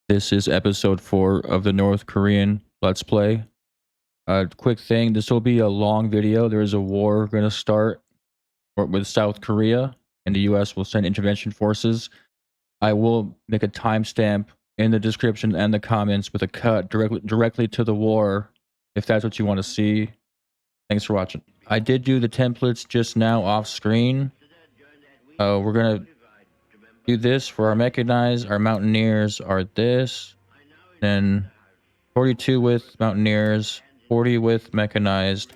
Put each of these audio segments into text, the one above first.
This is episode 4 of the North Korean Let's Play. Quick thing, this will be a long video. There is a war going to start with South Korea, and the US will send intervention forces. I will make a timestamp in the description and the comments with a cut directly to the war, if that's what you want to see. Thanks for watching. I did do the templates just now off screen. We're going to do this for our mechanized. Our mountaineers are this. Then 42 with mountaineers, 40 with mechanized.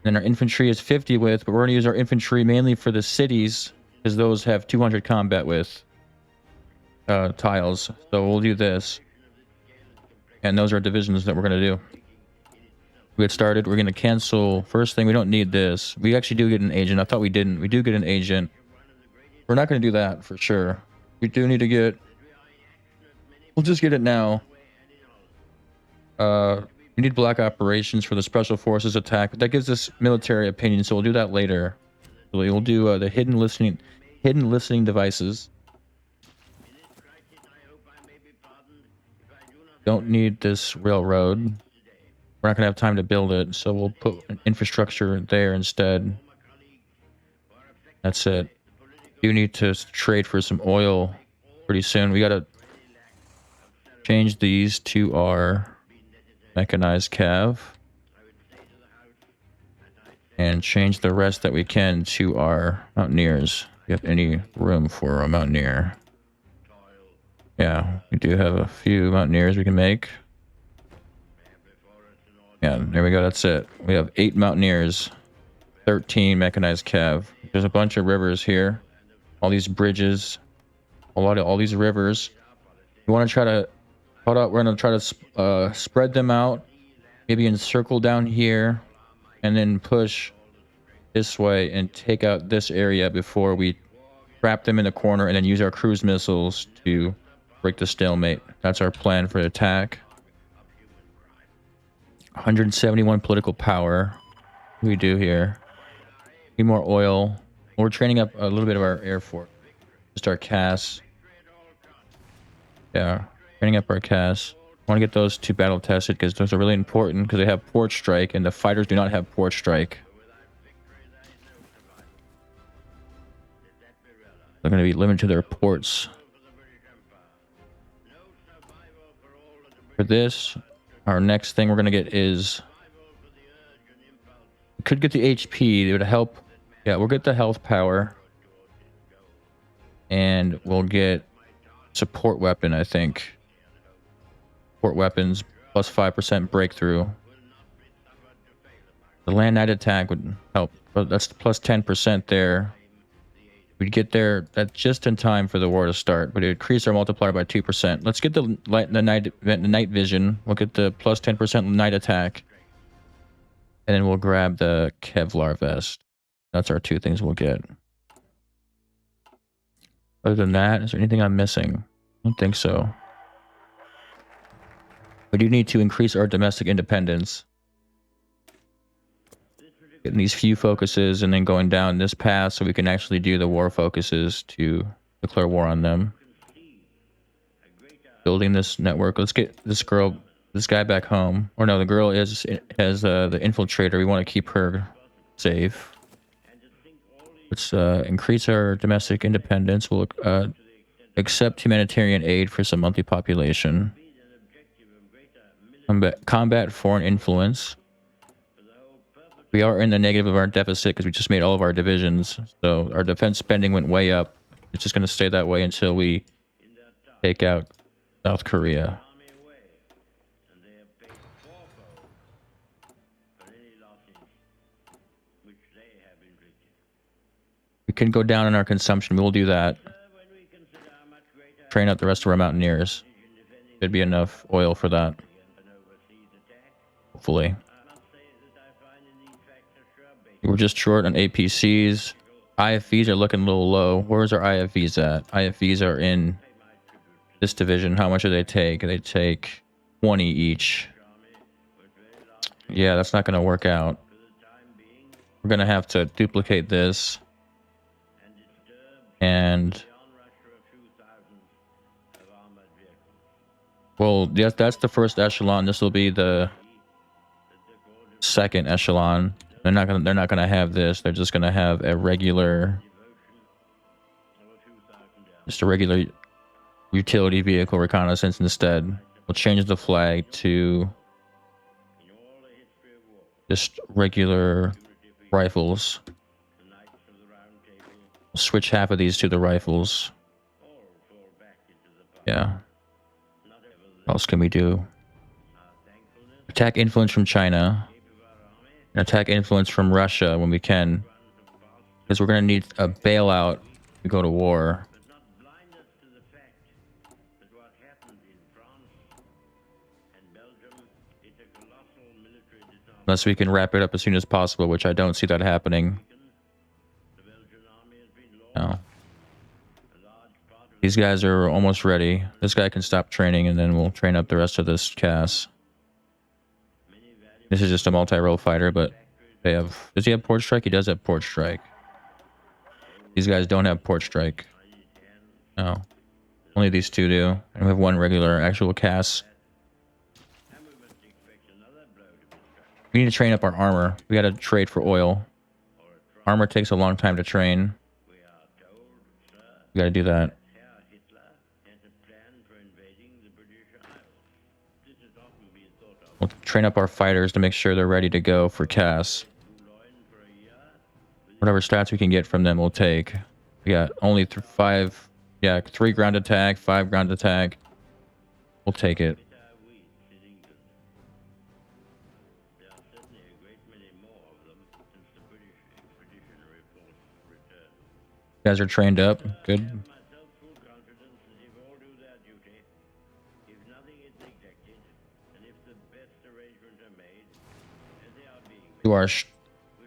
Then our infantry is 50 with, but we're going to use our infantry mainly for the cities, because those have 200 combat with tiles. So we'll do this. And those are divisions that we're going to do. We get started. We're going to cancel. First thing, we don't need this. We actually do get an agent. I thought we didn't. We do get an agent. We're not going to do that for sure. We do need to get... We'll just get it now. We need black operations for the special forces attack, but that gives us military opinion, so we'll do that later. We'll do the hidden listening devices. Don't need this railroad. We're not gonna have time to build it, so we'll put an infrastructure there instead. That's it. Do need to trade for some oil pretty soon. We gotta change these to our mechanized cav and change the rest that we can to our mountaineers. Do you have any room for a mountaineer? Yeah, we do have a few mountaineers we can make. Yeah, there we go. That's it. We have 8 mountaineers, 13 mechanized cav. There's a bunch of rivers here, all these bridges, all these rivers. We want to try to hold up. We're gonna try to spread them out, maybe encircle down here, and then push this way and take out this area before we trap them in the corner and then use our cruise missiles to break the stalemate. That's our plan for the attack. 171 political power. What do we do here? Need more oil. We're training up a little bit of our air force. Just our CAS. Yeah, training up our CAS. I want to get those 2 battle tested because those are really important because they have port strike and the fighters do not have port strike. They're going to be limited to their ports. For this, our next thing we're going to get is... We could get the HP. It would help. Yeah, we'll get the health power. And we'll get support weapon, I think. Support weapons plus 5% breakthrough. The land night attack would help. That's plus 10% there. We'd get there that's just in time for the war to start, but it would increase our multiplier by 2%. Let's get the night vision. We'll get the plus 10% night attack. And then we'll grab the Kevlar vest. That's our 2 things we'll get. Other than that, is there anything I'm missing? I don't think so. We do need to increase our domestic independence. Getting these few focuses and then going down this path so we can actually do the war focuses to declare war on them. Building this network. Let's get this guy back home. Or no, the girl has the infiltrator. We want to keep her safe. Let's increase our domestic independence. We'll accept humanitarian aid for some monthly population. Combat foreign influence. We are in the negative of our deficit because we just made all of our divisions. So our defense spending went way up. It's just going to stay that way until we take out South Korea. We can go down in our consumption. We'll do that. Train up the rest of our mountaineers. Should be enough oil for that. Hopefully. We're just short on APCs. IFVs are looking a little low. Where's our IFVs at? IFVs are in this division. How much do they take? They take 20 each. Yeah, that's not going to work out. We're going to have to duplicate this. And Well, yes, that's the first echelon. This will be the second echelon. They're not gonna have this. They're just gonna have a regular, just a regular utility vehicle reconnaissance instead. We'll change the flag to just regular rifles. We'll switch half of these to the rifles. Yeah. What else can we do? Attack influence from China. And attack influence from Russia when we can. Because we're going to need a bailout to go to war. Unless we can wrap it up as soon as possible, which I don't see that happening. No. These guys are almost ready. This guy can stop training and then we'll train up the rest of this cast. This is just a multi-role fighter, but they have... Does he have port strike? He does have port strike. These guys don't have port strike. No. Only these two do. And we have one regular actual cast. We need to train up our armor. We gotta trade for oil. Armor takes a long time to train. We gotta do that. We'll train up our fighters to make sure they're ready to go for CAS. Whatever stats we can get from them, we'll take. We got only 3 ground attack, 5 ground attack. We'll take it. You guys are trained up. Good.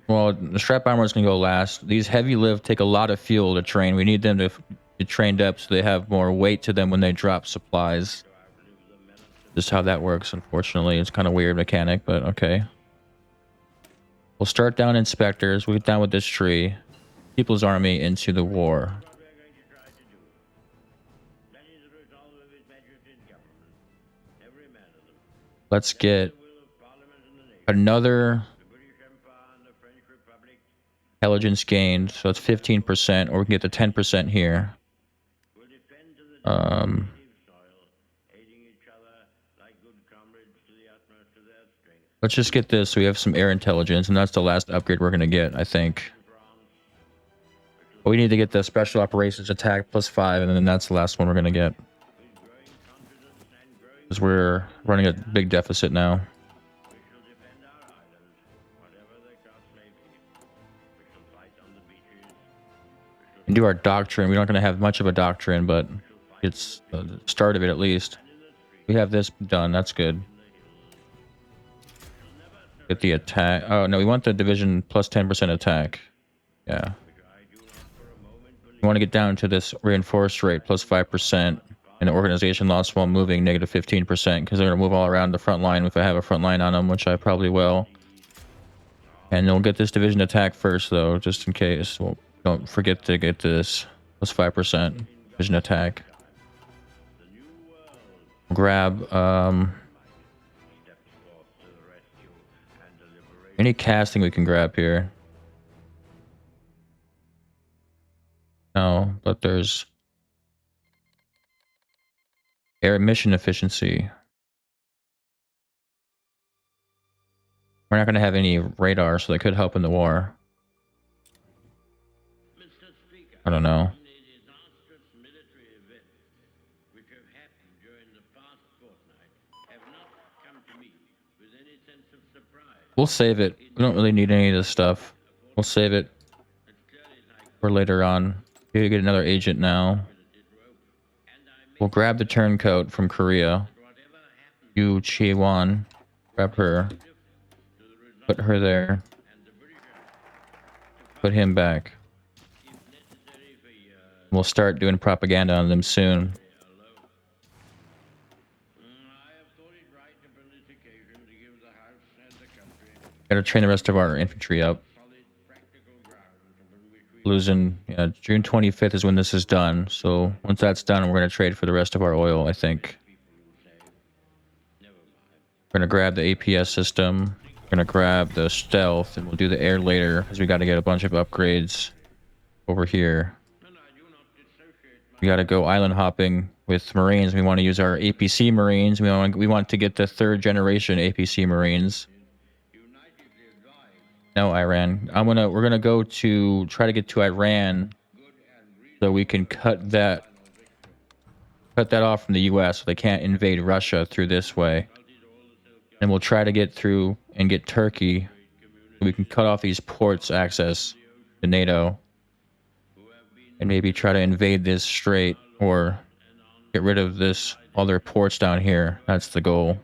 Well, the strap armor is going to go last. These heavy lift take a lot of fuel to train. We need them to get trained up so they have more weight to them when they drop supplies. Just how that works, unfortunately. It's kind of weird mechanic, but okay. We'll start down inspectors. We'll get down with this tree. People's Army into the war. Let's get another intelligence gained, so it's 15%, or we can get the 10% here. Let's just get this so we have some air intelligence, and that's the last upgrade we're going to get, I think. But we need to get the special operations attack +5, and then that's the last one we're going to get. Because we're running a big deficit now. And do our doctrine. We're not going to have much of a doctrine, but it's the start of it at least. We have this done. That's good. Get the attack. Oh, no, we want the division plus 10% attack. Yeah. We want to get down to this reinforced rate plus 5% and organization loss while moving negative 15% because they're going to move all around the front line if I have a front line on them, which I probably will. And we'll get this division attack first, though, just in case. Well, don't forget to get this plus 5% division attack. Grab any casting we can grab here. No, but there's air mission efficiency. We're not going to have any radar, so that could help in the war. I don't know. We'll save it. We don't really need any of this stuff. We'll save it for later on. We get another agent now. We'll grab the turncoat from Korea. Yu Chi-wan. Grab her. Put her there. Put him back. We'll start doing propaganda on them soon. Gotta train the rest of our infantry up. Losing, yeah, June 25th is when this is done. So once that's done, we're gonna trade for the rest of our oil, I think. We're gonna grab the APS system. We're gonna grab the stealth, and we'll do the air later because we got to get a bunch of upgrades over here. We got to go island hopping with Marines. We want to use our APC Marines. We want to get the 3rd generation APC Marines. No, Iran. We're gonna go to try to get to Iran so we can cut that off from the US so they can't invade Russia through this way. And we'll try to get through and get Turkey so we can cut off these ports access to NATO and maybe try to invade this strait or get rid of all their ports down here. That's the goal.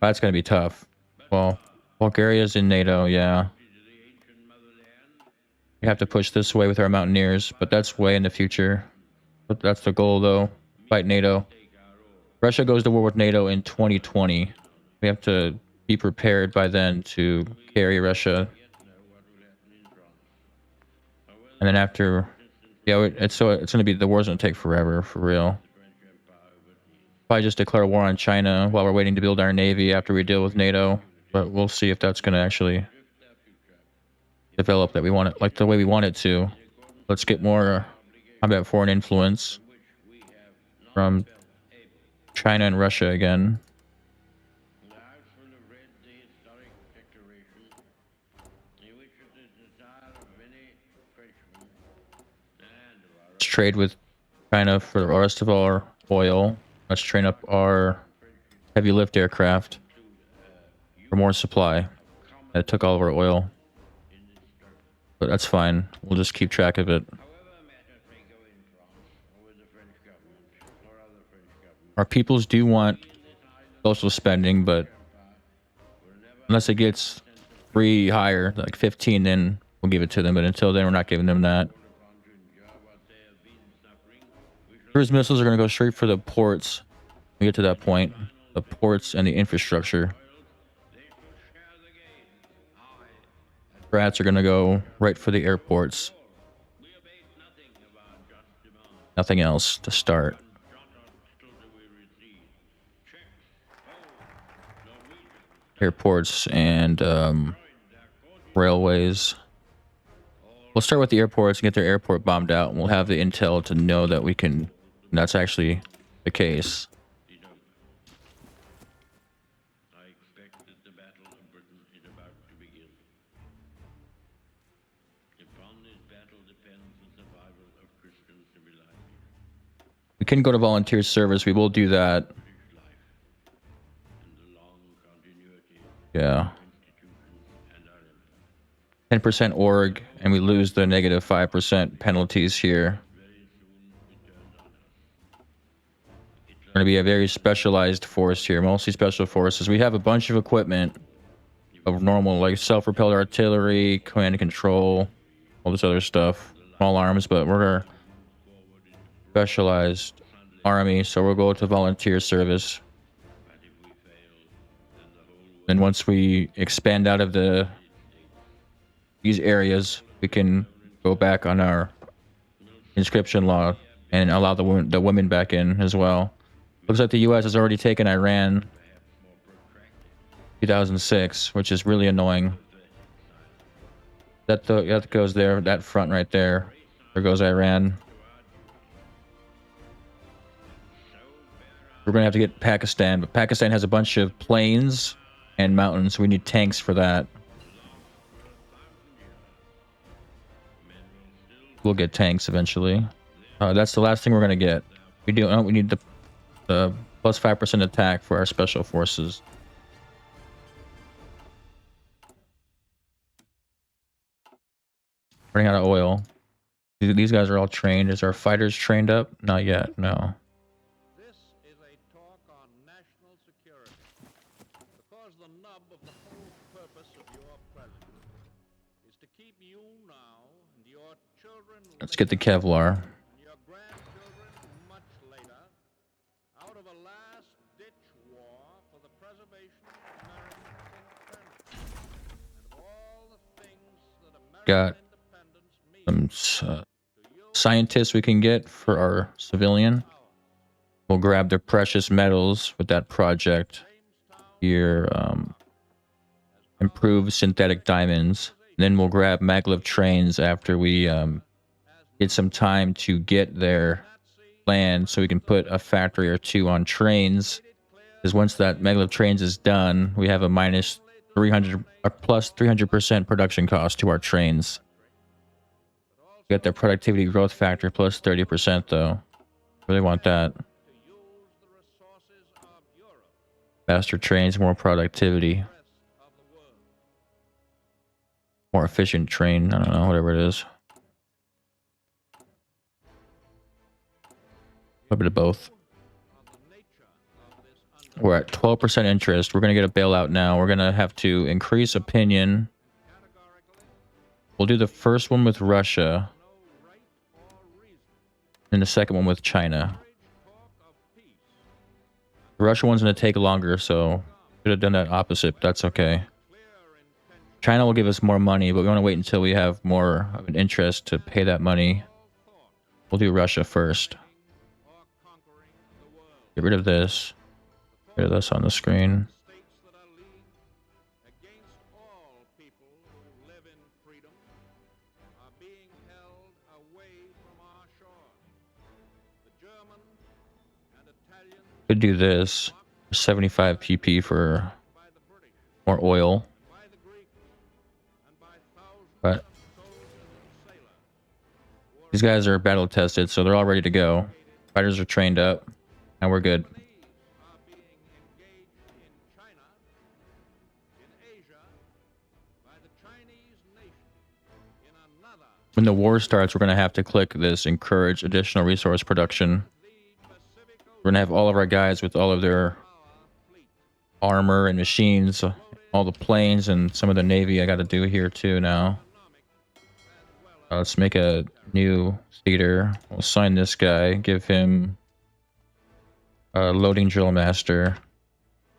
That's going to be tough. Well, Bulgaria's in NATO, yeah. We have to push this way with our mountaineers, but that's way in the future. But that's the goal, though. Fight NATO. Russia goes to war with NATO in 2020. We have to be prepared by then to carry Russia. And then after, yeah, it's going to be, the war's going to take forever, for real. Probably just declare war on China while we're waiting to build our navy after we deal with NATO. But we'll see if that's going to actually develop that we want it, like the way we want it to. Let's get more combat foreign influence from China and Russia again. Let's trade with China for the rest of our oil. Let's train up our heavy lift aircraft for more supply. That took all of our oil. But that's fine. We'll just keep track of it. Our peoples do want social spending, but unless it gets higher, like 15, then we'll give it to them. But until then, we're not giving them that. Cruise missiles are going to go straight for the ports. We get to that point. The ports and the infrastructure. Rats are going to go right for the airports. Nothing else to start. Airports and railways. We'll start with the airports and get their airport bombed out, and we'll have the intel to know that we can. That's actually the case. We can go to volunteer service. We will do that. Yeah. 10% org, and we lose the negative 5% penalties here. We're going to be a very specialized force here, mostly special forces. We have a bunch of equipment of normal, like self-propelled artillery, command and control, all this other stuff, small arms, but we're a specialized army, so we'll go to volunteer service. And once we expand out of these areas, we can go back on our conscription law and allow the women back in as well. Looks like the U.S. has already taken Iran 2006, which is really annoying. That goes there, that front right there. There goes Iran. We're gonna have to get Pakistan, but Pakistan has a bunch of plains and mountains, so we need tanks for that. We'll get tanks eventually. That's the last thing we're gonna get. We need the plus 5% attack for our special forces. Running out of oil. These guys are all trained. Is our fighters trained up? Not yet, no. This is a talk on national security. Because the nub of the whole purpose of your presence is to keep you now and your children. Let's get the Kevlar. And your grandchildren much later out of a last-ditch war for the preservation of American independence and of all the things that American Got independence means. some scientists we can get for our civilian. We'll grab their precious metals with that project. here, improve synthetic diamonds. Then we'll grab maglev trains after we get some time to get their land, so we can put a factory or two on trains. Because once that maglev trains is done, we have a minus 300 or plus 300% production cost to our trains. We got their productivity growth factor plus 30% though. Really want that. Faster trains, more productivity. More efficient train, I don't know, whatever it is. A bit of both. We're at 12% interest. We're going to get a bailout now. We're going to have to increase opinion. We'll do the first one with Russia. And the second one with China. The Russia one's going to take longer, so should have done that opposite, but that's okay. China will give us more money, but we want to wait until we have more of an interest to pay that money. We'll do Russia first. Get rid of this. Get rid of this on the screen. Could do this. 75 pp for more oil. But these guys are battle tested, so they're all ready to go. Fighters are trained up, and we're good. When the war starts, we're going to have to click this encourage additional resource production. We're going to have all of our guys with all of their armor and machines, all the planes, and some of the navy I got to do here too now. Let's make a new theater. We'll assign this guy, give him a loading drill master,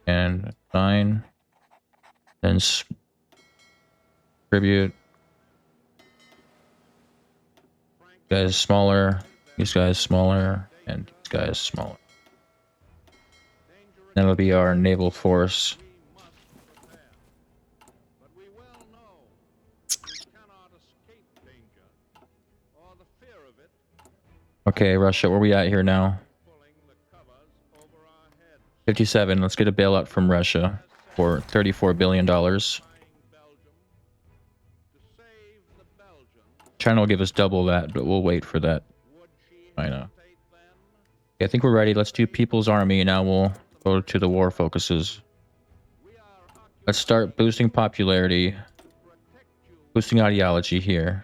and assign, then distribute. Guys smaller, these guys smaller, and these guys smaller. That'll be our naval force. Okay, Russia, where we at here now? 57. Let's get a bailout from Russia for $34 billion. China will give us double that, but we'll wait for that. China. Okay, I think we're ready. Let's do People's Army. Now we'll go to the war focuses. Let's start boosting popularity, boosting ideology here.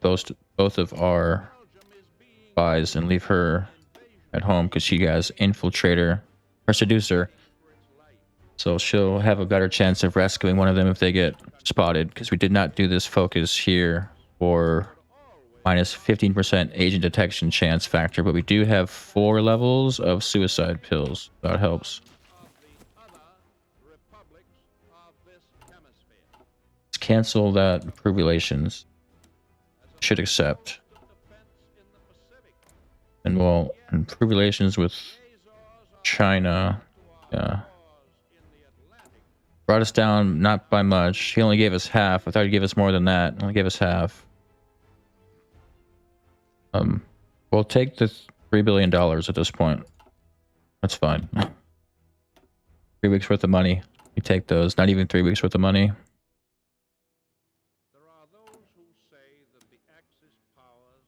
Let's both of our spies and leave her at home because she has infiltrator or seducer. So she'll have a better chance of rescuing one of them if they get spotted, because we did not do this focus here for minus 15% agent detection chance factor, but we do have 4 levels of suicide pills. That helps. Let's cancel that improve relations. Should accept. And we'll improve relations with China. Yeah. Brought us down, not by much. He only gave us half. I thought he'd give us more than that. He only gave us half. We'll take the $3 billion at this point. That's fine. 3 weeks worth of money. We take those. Not even 3 weeks worth of money. There are those who say that the Axis powers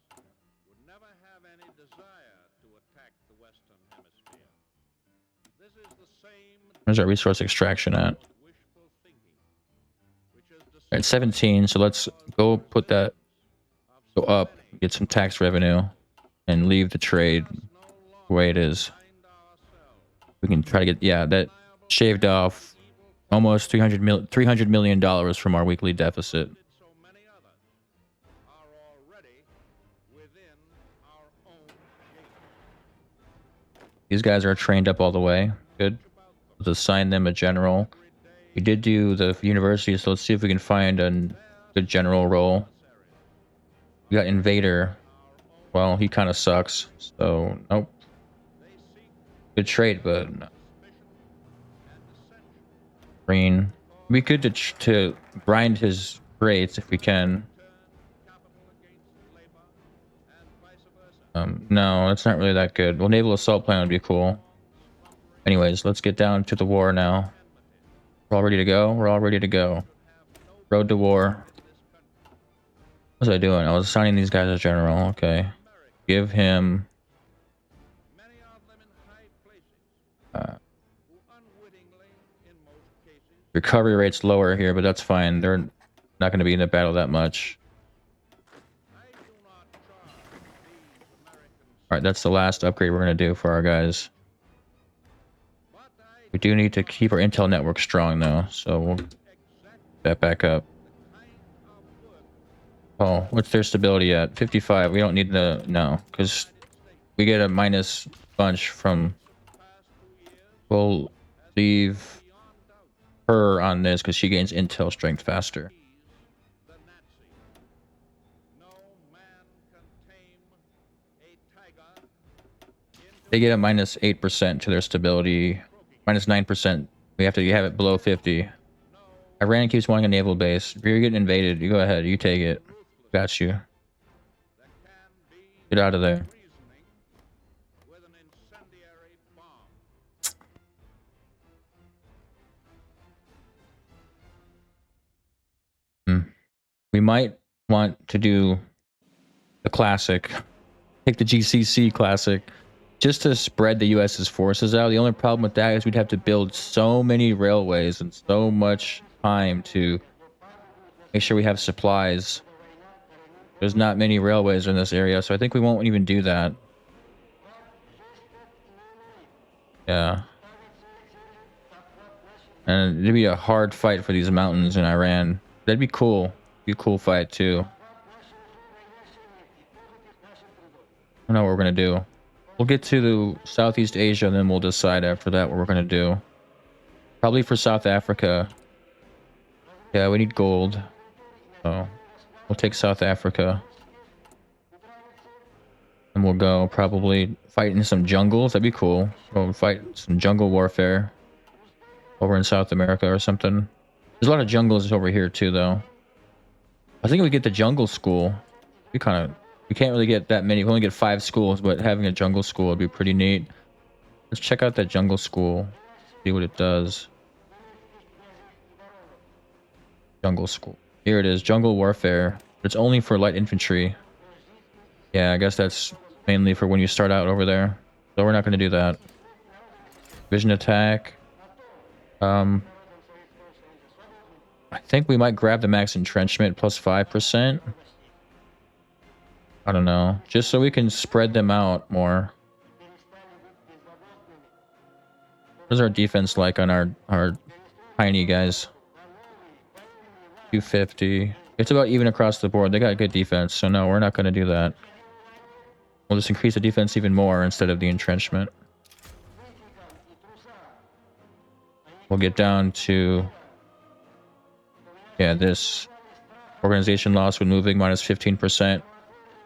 would never have any desire to attack the Western Hemisphere. This is the same. Where's our resource extraction at? At 17, so let's go put that, go up, get some tax revenue, and leave the trade the way it is. We can try to get, yeah, that shaved off almost $300 million from our weekly deficit. These guys are trained up all the way. Good. Let's assign them a general. We did do the university, so let's see if we can find a good general role. We got Invader. Well, he kind of sucks, so nope. Good trade, but no. Green. We could to grind his rates if we can. No, it's not really that good. Well, naval assault plan would be cool. Anyways, let's get down to the war now. We're all ready to go. We're all ready to go. Road to war. What was I doing? I was assigning these guys as general. Okay. Give him recovery rates lower here, but that's fine. They're not going to be in the battle that much. Alright, that's the last upgrade we're going to do for our guys. We do need to keep our intel network strong, though, so we'll get that back up. Oh, what's their stability at? 55. We don't need the... No, because we get a minus bunch from... We'll leave her on this because she gains intel strength faster. They get a minus 8% to their stability, minus 9%. We have to have it below 50. Iran keeps wanting a naval base. If you're getting invaded, you go ahead. You take it. Got you. Get out of there. We might want to do the classic. Take the GCC classic. Just to spread the US's forces out. The only problem with that is we'd have to build so many railways and so much time to make sure we have supplies. There's not many railways in this area, so I think we won't even do that. Yeah. And it'd be a hard fight for these mountains in Iran. That'd be cool. Be a cool fight too. I don't know what we're gonna do. We'll get to the Southeast Asia, and then we'll decide after that what we're gonna do. Probably for South Africa. Yeah, we need gold. So we'll take South Africa. And we'll go probably fight in some jungles. That'd be cool. We'll fight some jungle warfare over in South America or something. There's a lot of jungles over here too, though. I think if we get the jungle school, we can't really get that many. We only get 5 schools, but having a jungle school would be pretty neat. Let's check out that jungle school. See what it does. Jungle school. Here it is. Jungle warfare. It's only for light infantry. Yeah, I guess that's mainly for when you start out over there. So we're not going to do that. Vision attack. I think we might grab the max entrenchment plus 5%. I don't know. Just so we can spread them out more. What's our defense like on our tiny guys? 250. It's about even across the board. They got good defense, so no, we're not going to do that. We'll just increase the defense even more instead of the entrenchment. We'll get down to... Yeah, this organization loss when moving minus 15%.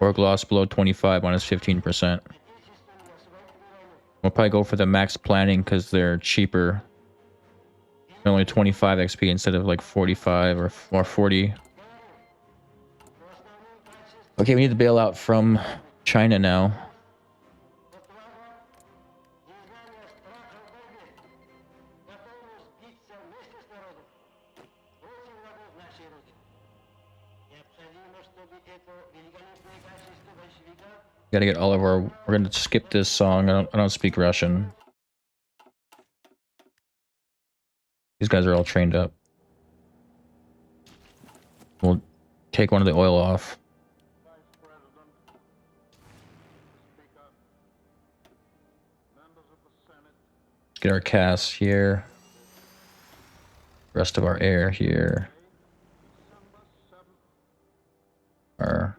Org loss below 25 minus 15%. We'll probably go for the max planning because they're cheaper. They're only 25 XP instead of like 45 or 40. Okay, we need to bail out from China now. Gotta get all of our... We're gonna skip this song. I don't speak Russian. These guys are all trained up. We'll take one of the oil off. Get our CAS here. Rest of our air here. Our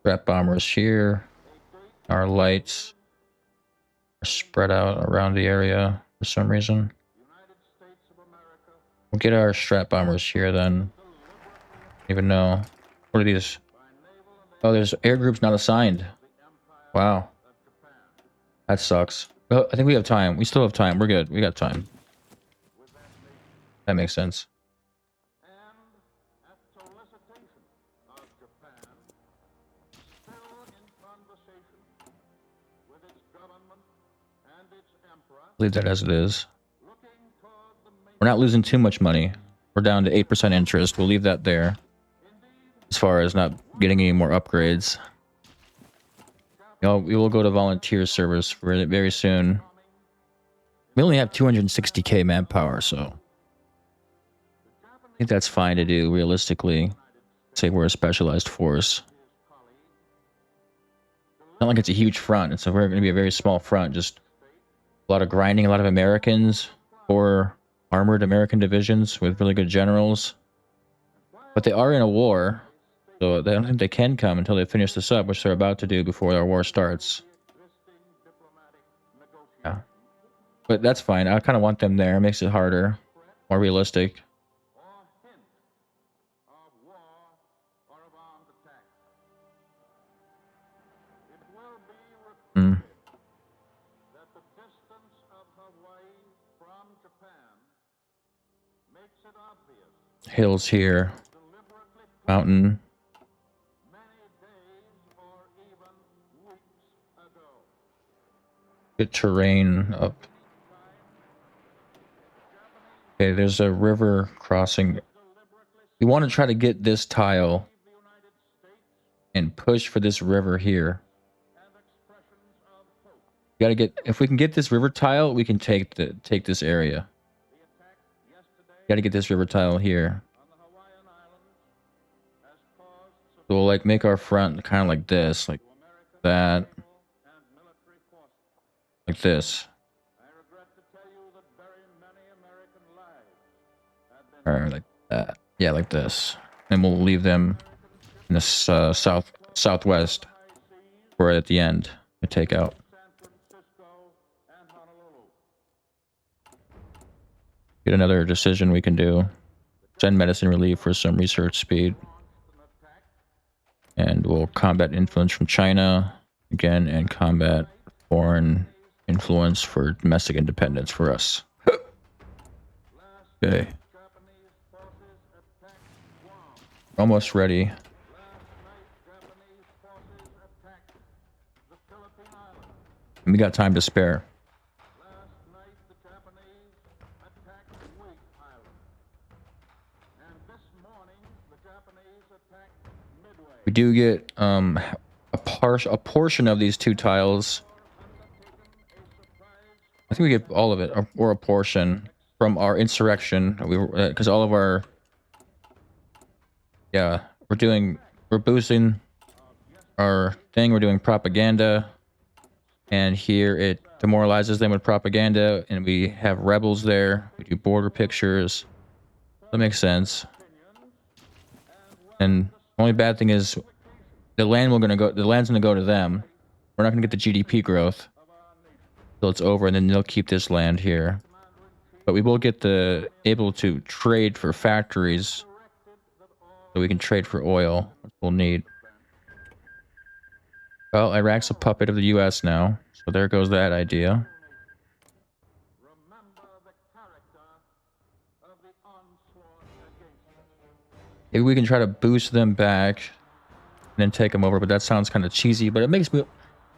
strat bombers here. Our lights are spread out around the area for some reason. We'll get our strat bombers here then. Even know. What are these? Oh, there's air groups not assigned. Wow. That sucks. Well, I think we have time. We still have time. We're good. We got time. That makes sense. And at solicitation of Japan, still in conversation with its government and its emperor, Leave that as it is. looking toward the We're not losing too much money. We're down to 8% interest. We'll leave that there. As far as not getting any more upgrades. You know, we will go to volunteer service for it very soon. We only have 260k manpower, so I think that's fine to do realistically. Say we're a specialized force. Not like it's a huge front. It's going to be a very small front. Just a lot of grinding, a lot of Americans, 4 armored American divisions with really good generals. But they are in a war, so I don't think they can come until they finish this up, which they're about to do before our war starts. Yeah. But that's fine. I kind of want them there. It makes it harder, more realistic. or hint of war or of armed attack. It will be Mm. reported that the distance of Hawaii from Japan makes it obvious Hills here, deliberately mountain. many days or even weeks ago. Good terrain up. Okay, there's a river crossing. We want to try to get this tile and push for this river here. We gotta get, if we can get this river tile, we can take this area. Gotta get this river tile here. So we'll like make our front kind of like this, like that, like this. Or like that. Yeah, like this. And we'll leave them in the southwest or at the end to take out. Get another decision we can do. Send medicine relief for some research speed. And we'll combat influence from China again and combat foreign influence for domestic independence for us. Okay. Almost ready. We got time to spare. We do get a portion of these 2 tiles. I think we get all of it, or a portion from our insurrection. We because all of our, yeah, we're boosting our thing. We're doing propaganda, and here it demoralizes them with propaganda, and we have rebels there. We do border pictures. That makes sense. And the only bad thing is the land's gonna go to them. We're not gonna get the GDP growth till it's over, and then they'll keep this land here. But we will get able to trade for factories, so we can trade for oil, which we'll need. Well, Iraq's a puppet of the US now, so there goes that idea. Maybe we can try to boost them back and then take them over, but that sounds kind of cheesy, but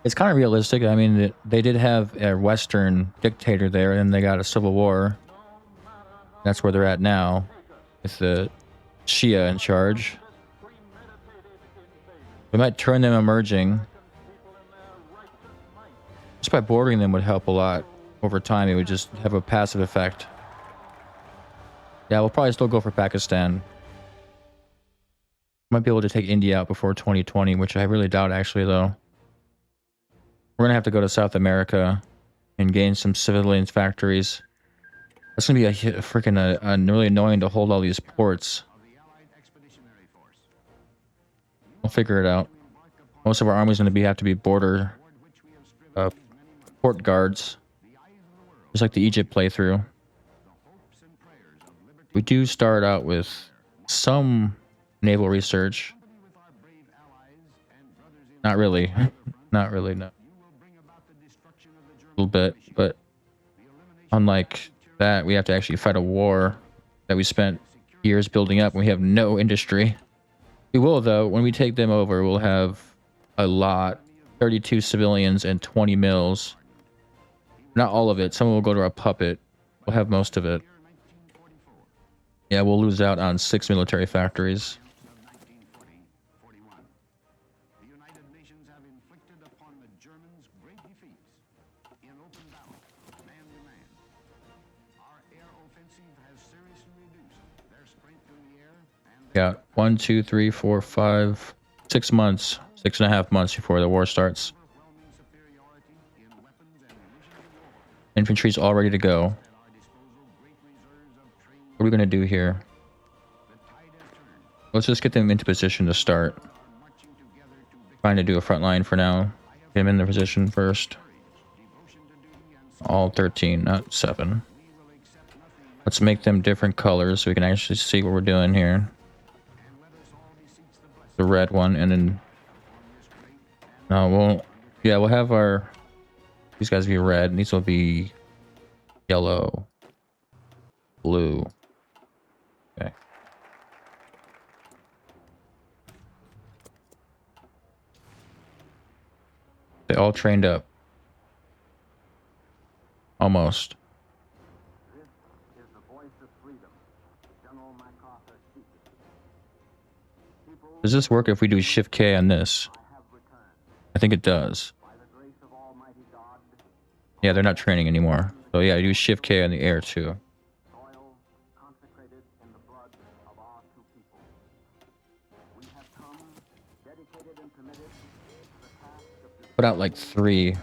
it's kind of realistic. I mean, they did have a Western dictator there, and they got a civil war. That's where they're at now, with the Shia in charge. We might turn them emerging. Just by bordering them would help a lot. Over time, it would just have a passive effect. Yeah, we'll probably still go for Pakistan. Might be able to take India out before 2020, which I really doubt actually, though. We're gonna have to go to South America and gain some civilian factories. That's gonna be a freaking really annoying to hold all these ports. We'll figure it out. Most of our army's gonna have to be border port guards, just like the Egypt playthrough. We do start out with some naval research. Not really. Not really, no. A little bit, but unlike that, we have to actually fight a war. that we spent years building up and we have no industry. We will, though. When we take them over, we'll have a lot. 32 civilians and 20 mills. Not all of it. Some will go to our puppet. We'll have most of it. Yeah, we'll lose out on 6 military factories. The United Nations have inflicted upon the Germans great defeats in open battle, man to man. Our air offensive has seriously reduced their strength in the air and Yeah, 1, 2, 3, 4, 5, 6 months, 6.5 months before the war starts. overwhelming superiority in weapons and munitions of war. Infantry's all ready to go. At our disposal, great reserves of trained. What are we gonna do here? The tide has turned. Let's just get them into position to start. Are marching together to victory. Trying to do a front line for now. Get them in their position first. Devotion to duty and All 13, not 7. we will accept nothing Let's make them different colors so we can actually see what we're doing here. and let us all beseech the blessing The red one, and then on this great and no, we'll yeah, we'll have our these guys be red, and these will be yellow, blue. Okay. They all trained up. Almost. This is the voice of freedom. General MacArthur speaking. People, Does this work if we do Shift K on this? I have returned. I think it does. By the grace of Almighty God, Yeah, they're not training anymore. So yeah, do Shift K on the air too. soil consecrated in the blood of our two people. We have come, dedicated and committed to the task of Put out like 3. every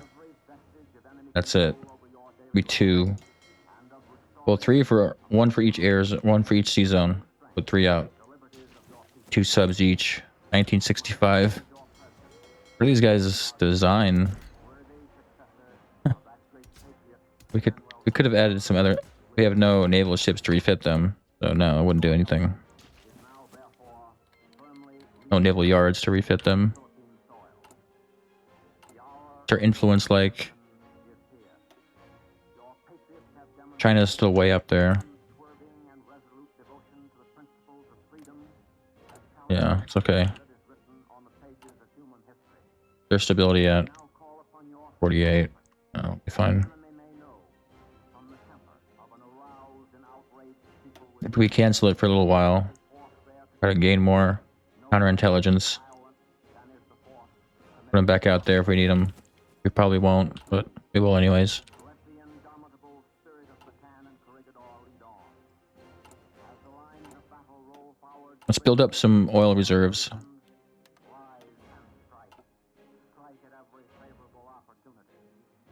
vestige of enemy That's it. control over your daily Be 2. and of restoring Well, 3 for 1 for each airs, 1 for each sea zone. Put 3 out. the liberties of your people. 2 subs each. 1965. What are these guys' design? Worthy successor of that great patriot, We could have added some other. We have no naval ships to refit them, so no, I wouldn't do anything. is now therefore firmly No naval yards to refit them. Philippine soil. The hour What's their influence like? is here. Your patriots have demonstrated China's still way up there. unswerving and resolute devotion to the principles of freedom that Yeah, it's okay. that is written on the pages of human history. Their stability at Now call upon your 48. I'll be fine. enemy may know from the temper of an aroused and outraged people with If we cancel it for a little while, force there to try to gain more counterintelligence. violent than is the force Put them back out there if we need them. We probably won't, but we will anyways. let the indomitable spirit of Bataan and Corregidor lead on. As the lines of battle roll forward, Let's build up some oil reserves. rise and strike. Strike at every favorable opportunity.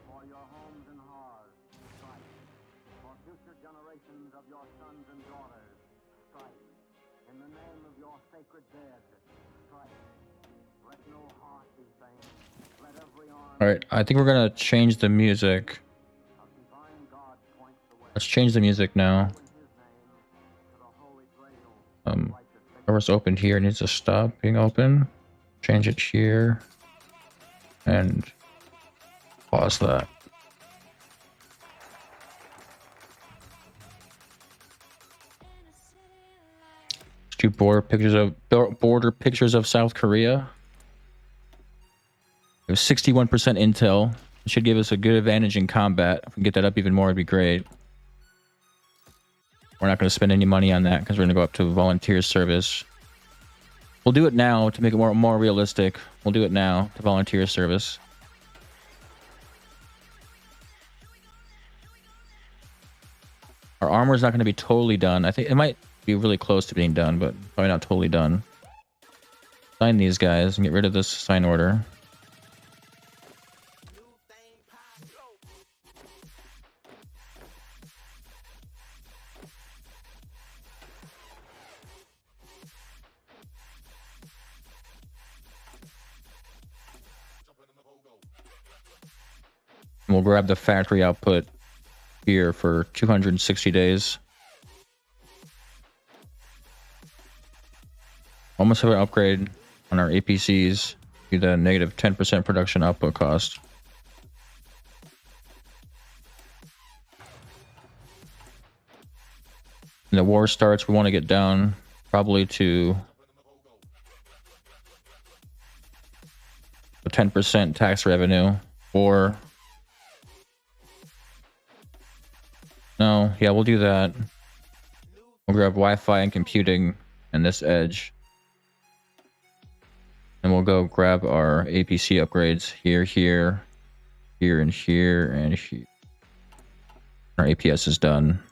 For your homes and hearths, strike. For future generations of your sons and daughters, strike. In the name of your sacred dead, strike. Let no heart be faint. Let every arm Alright, I think we're gonna change the music. of divine God point the way. Let's change the music now. In his name, to the holy grail of Um, righteous faith. whoever's opened here needs to stop being open. Change it here. And pause that. Let's do border pictures of South Korea. We have 61% intel. It should give us a good advantage in combat. If we can get that up even more, it'd be great. We're not going to spend any money on that because we're going to go up to volunteer service. We'll do it now to make it more realistic. We'll do it now to volunteer service. Our armor's not going to be totally done. I think it might be really close to being done, but probably not totally done. Sign these guys and get rid of this sign order. And we'll grab the factory output here for 260 days. Almost have an upgrade on our APCs to the negative 10% production output cost. when the war starts, we want to get down probably to a 10% tax revenue, or no, yeah, we'll do that. We'll grab Wi-Fi and computing and this edge. And we'll go grab our APC upgrades here, here, here, and here, and here. Our APS is done.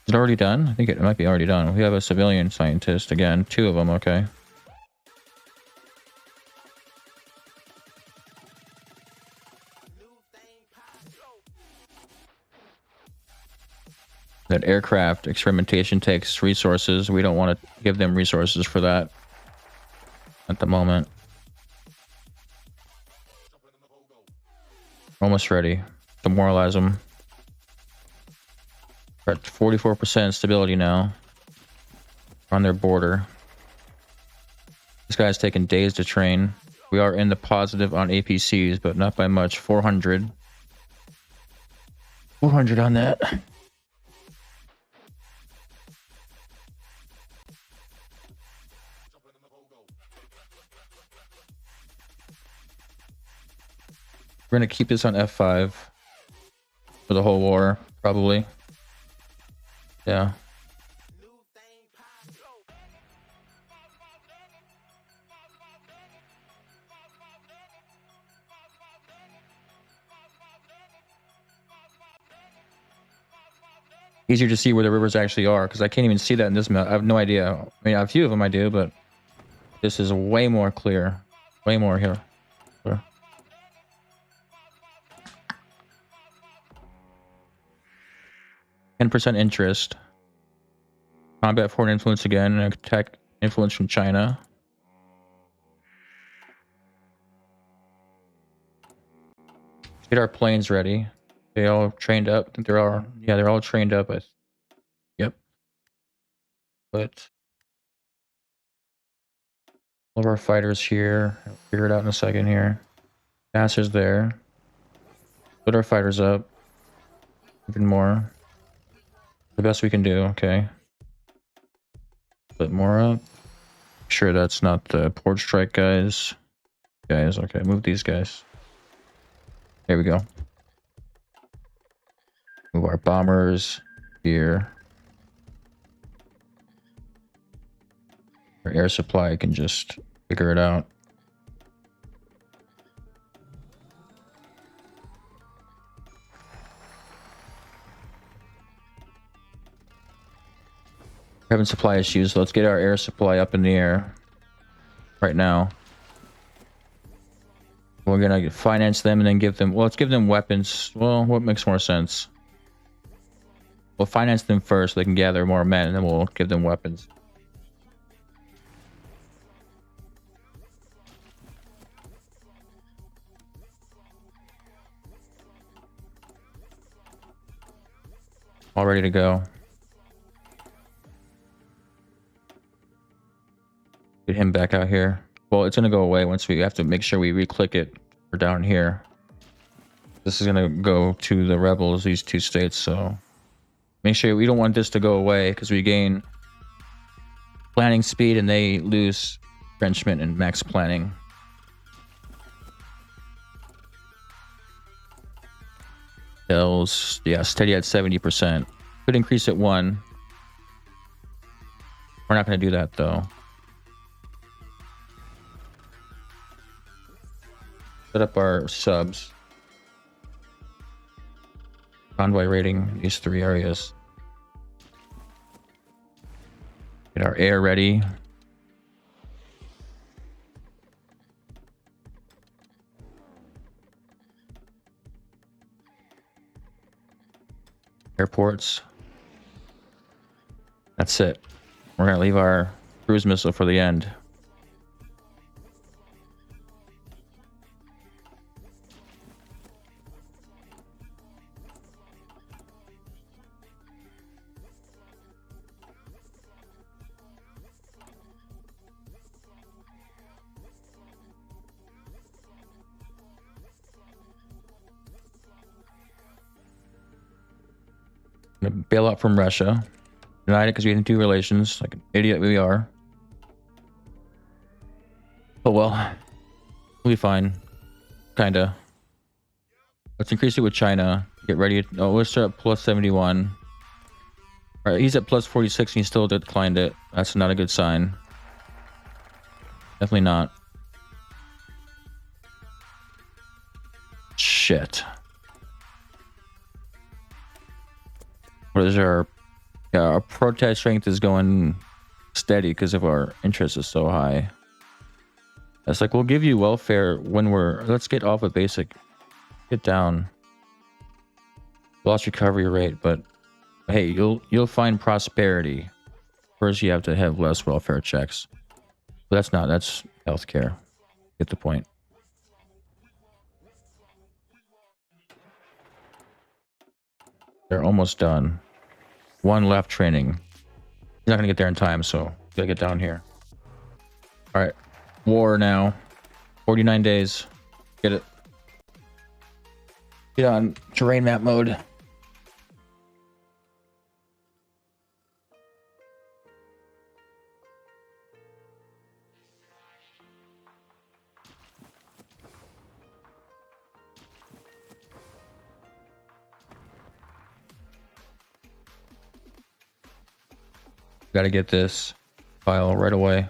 Is it already done? I think it might be already done. We have a civilian scientist again. 2 of them, okay. That aircraft experimentation takes resources. We don't want to give them resources for that at the moment. Almost ready. Demoralize them. We're at 44% stability now. On their border. This guy's taken days to train. We are in the positive on APCs, but not by much. 400. 400 on that. We're gonna keep this on F5 for the whole war, probably. Yeah. Easier to see where the rivers actually are, because I can't even see that in this map. I have no idea. I mean, a few of them I do, but this is way more clear. Way more here. 10% interest. Combat foreign influence again. Attack influence from China. Let's get our planes ready. They all trained up. I think they're all, yeah, they're all trained up. Yep. But all of our fighters here. I'll figure it out in a second here. Gasser's there. Put our fighters up. Even more. The best we can do, okay. Put more up. Sure, that's not the port strike guys. Guys, okay, move these guys. There we go. Move our bombers here. Our air supply can just figure it out. We're having supply issues, so let's get our air supply up in the air right now. We're gonna finance them and then give them, well, let's give them weapons. Well, what makes more sense? We'll finance them first so they can gather more men, and then we'll give them weapons. All ready to go. Get him back out here. Well, it's gonna go away once we have to make sure we re-click it. We're down here. This is gonna go to the rebels, these 2 states, so make sure we don't want this to go away because we gain planning speed and they lose entrenchment and max planning. Hills, yeah, steady at 70%. Could increase it 1. We're not gonna do that though. Set up our subs. Convoy rating these 3 areas. Get our air ready. Airports. That's it. We're gonna leave our cruise missile for the end. gonna bail out from Russia. Denied it because we didn't do relations, like an idiot we are. Oh well, we'll be fine. Kinda. Let's increase it with China. Get ready. Oh, let's start at plus 71. All right, he's at plus 46 and he still declined it. That's not a good sign. Definitely not. Shit. What is our... Yeah, our protest strength is going steady because of our interest is so high. It's like, we'll give you welfare when we're... Let's get off of basic. Get down. Loss recovery rate, but... Hey, you'll find prosperity. First, you have to have less welfare checks. But that's not... That's healthcare. Get the point. They're almost done. One left training. He's not gonna get there in time, so gotta get down here. All right, war now. 49 days. Get it. Get on terrain map mode. Gotta get this file right away.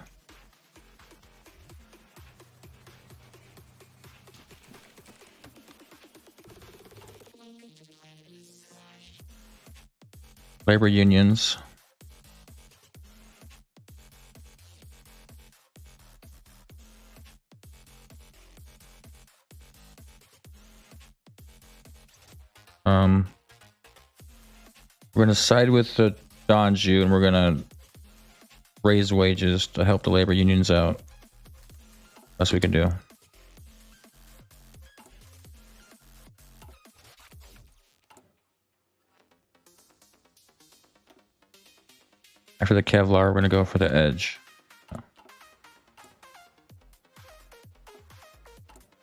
Labor unions. We're gonna side with the Donju and we're gonna raise wages to help the labor unions out. Best we can do. After the Kevlar, we're gonna go for the Edge.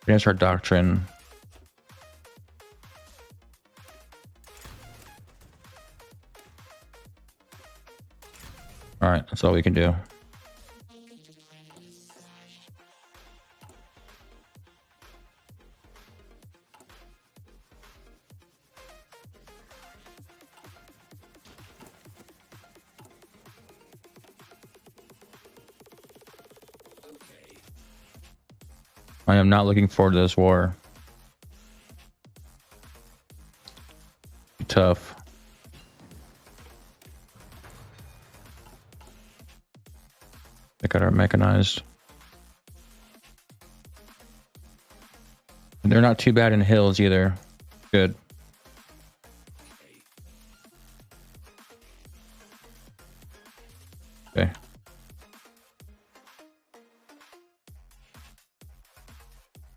Finish our doctrine. All right, that's all we can do. I am not looking forward to this war. Be tough. They got our mechanized. They're not too bad in hills either. Good. Okay.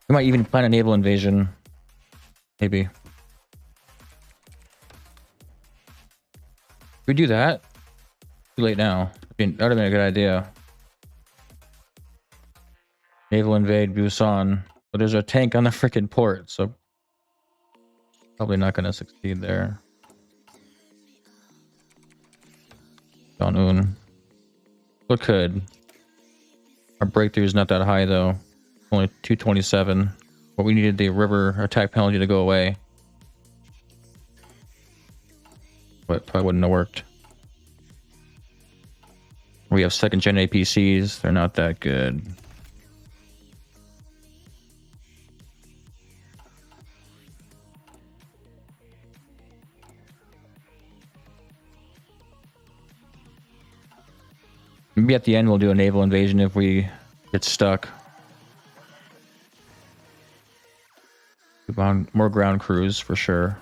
We might even plan a naval invasion. Maybe. If we do that, too late now. That would have been a good idea. Naval invade Busan. But there's a tank on the freaking port, so probably not going to succeed there. Dong-un. But could. Our breakthrough is not that high though. Only 227. But we needed the river attack penalty to go away. But probably wouldn't have worked. We have second gen APCs. They're not that good. Maybe at the end we'll do a naval invasion if we get stuck. More ground crews for sure.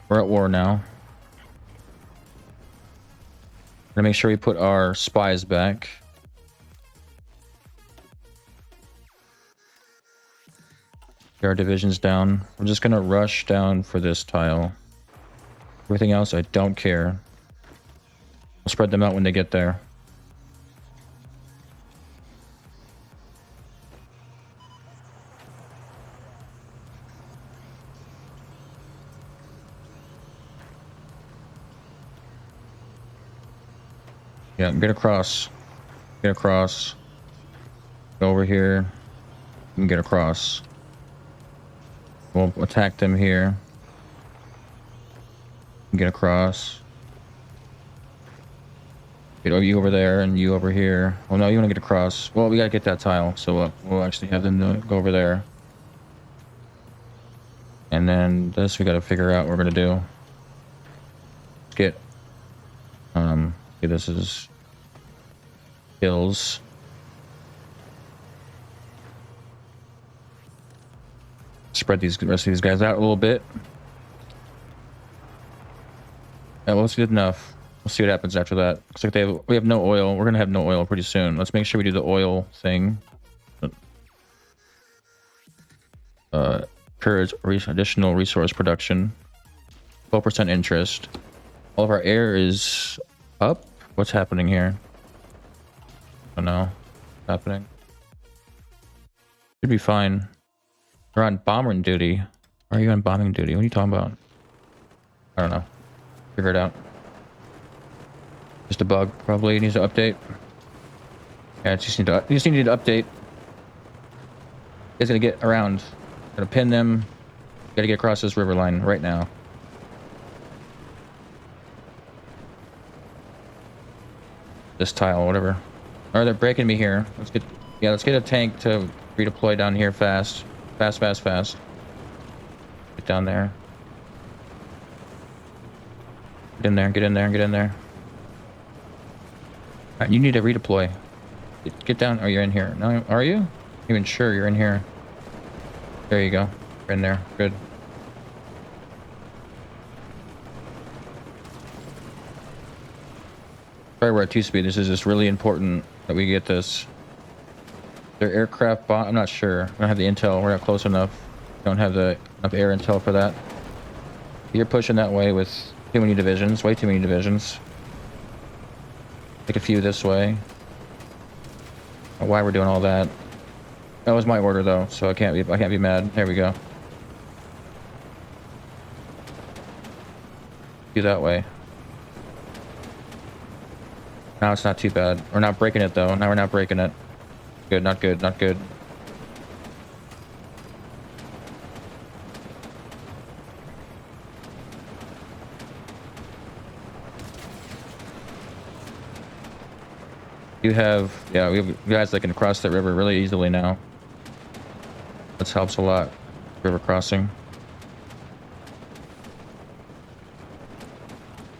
We're at war now. Gonna make sure we put our spies back. Get our divisions down. We're just gonna rush down for this tile. Everything else, I don't care. I'll spread them out when they get there. Yeah, get across. Get across. Go over here. And get across. We'll attack them here. Get across. Get you over there and you over here. Oh no, you want to get across. Well, we gotta get that tile, so we'll actually have them go over there. And then this we gotta figure out what we're gonna do. Get okay, this is hills. Spread these rest of these guys out a little bit. Yeah, well, that's good enough. We'll see what happens after that. Looks like we have no oil. We're gonna have no oil pretty soon. Let's make sure we do the oil thing. Encourage additional resource production. 12% interest. All of our air is up. What's happening here? I don't know. What's happening? Should be fine. We're on bomber duty. Why are you on bombing duty? What are you talking about? I don't know. Figure it out. Just a bug, probably. It needs to update. Yeah, it just need to update. It's gonna get around. Gonna pin them. Gotta get across this river line right now. This tile, whatever. Or they're breaking me here. Let's get a tank to redeploy down here fast. Fast. Get down there. Get in there. Alright, you need to redeploy. Get down. Oh, you're in here. No, are you? Even sure you're in here. There you go. You're in there. Good. Sorry, we're at 2-speed. This is just really important that we get this. Their aircraft bomb. I'm not sure. We don't have the intel. We're not close enough. Don't have enough air intel for that. You're pushing that way with too many divisions. Way too many divisions. Take a few this way. Why we're doing all that? That was my order though, so I can't be mad. There we go. Do that way. Now it's not too bad. We're not breaking it though. Now we're not breaking it. Good, not good, not good. We have guys that can cross that river really easily now. This helps a lot. River crossing.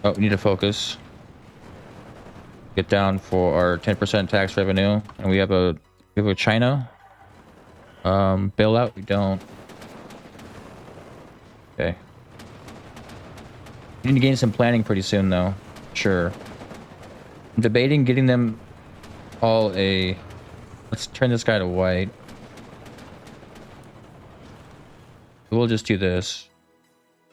Oh, we need to focus. Get down for our 10% tax revenue, and we have a China bailout. We don't. Okay. We need to gain some planning pretty soon, though. Sure. I'm debating getting them all a. Let's turn this guy to white. We'll just do this.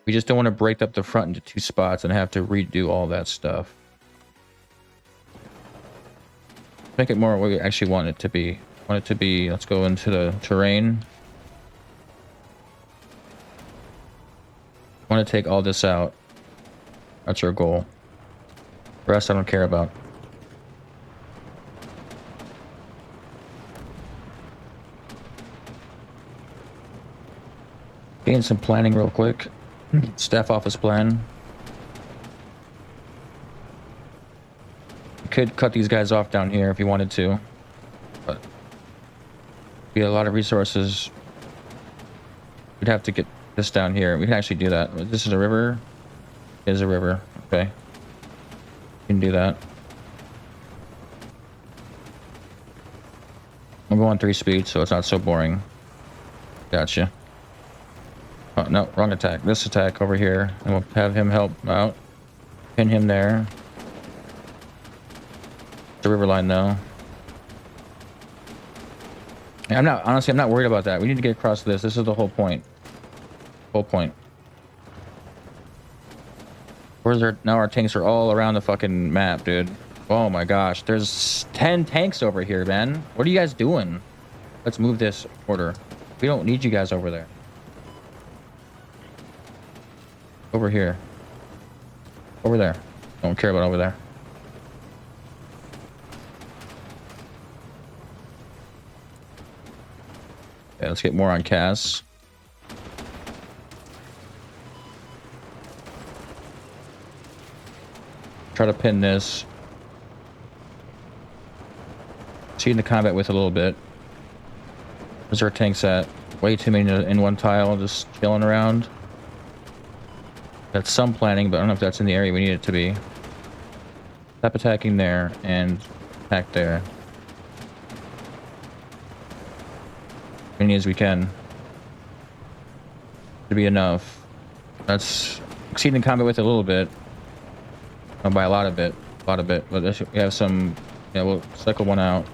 We just don't want to break up the front into 2 spots and have to redo all that stuff. Make it more what we actually want it to be. Let's go into the terrain. I want to take all this out. That's our goal. The rest I don't care about. Gain some planning real quick. Staff office plan. You could cut these guys off down here if you wanted to, but we had a lot of resources. We'd have to get this down here. We can actually do that. This is a river. It is a river. Okay. You can do that. I'm going 3 speed, so it's not so boring. Gotcha. Oh, no, wrong attack. This attack over here. And we'll have him help out. Pin him there. The river line, though. I'm not, honestly, I'm not worried about that. We need to get across this. This is the whole point. Whole point. Where's our, now our tanks are all around the fucking map, dude. Oh my gosh. There's 10 tanks over here, man. What are you guys doing? Let's move this order. We don't need you guys over there. Over here. Over there. Don't care about over there. Yeah, let's get more on Cass. Try to pin this. See in the combat with a little bit. Where's our tanks at? Way too many in one tile, just chilling around. That's some planning, but I don't know if that's in the area we need it to be. Stop attacking there and attack there. As many as we can. To be enough. That's exceeding combat with a little bit. Not by a lot of it. But we have some. Yeah, we'll cycle one out.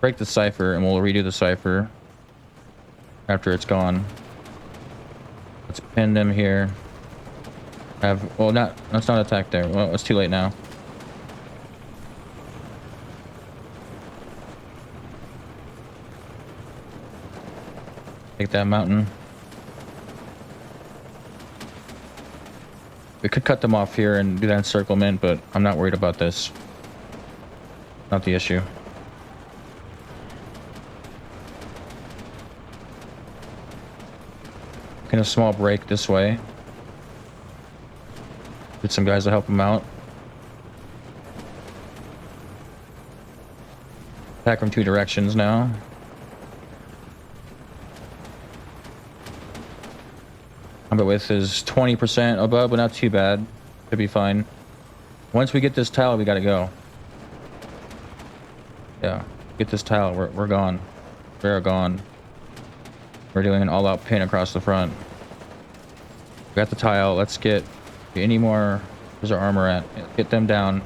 Break the cipher and we'll redo the cipher after it's gone. Let's pin them here. Well, let's not attack there. Well, it's too late now. Take that mountain. We could cut them off here and do that encirclement, but I'm not worried about this. Not the issue. Making a small break this way. Get some guys to help them out. Attack from two directions now. Combat width is 20% above, but not too bad. Should be fine. Once we get this tile, we gotta go. Yeah, get this tile. We're gone. We're gone. We're doing an all-out pin across the front. We got the tile. Let's get any more. Where's our armor at? Get them down.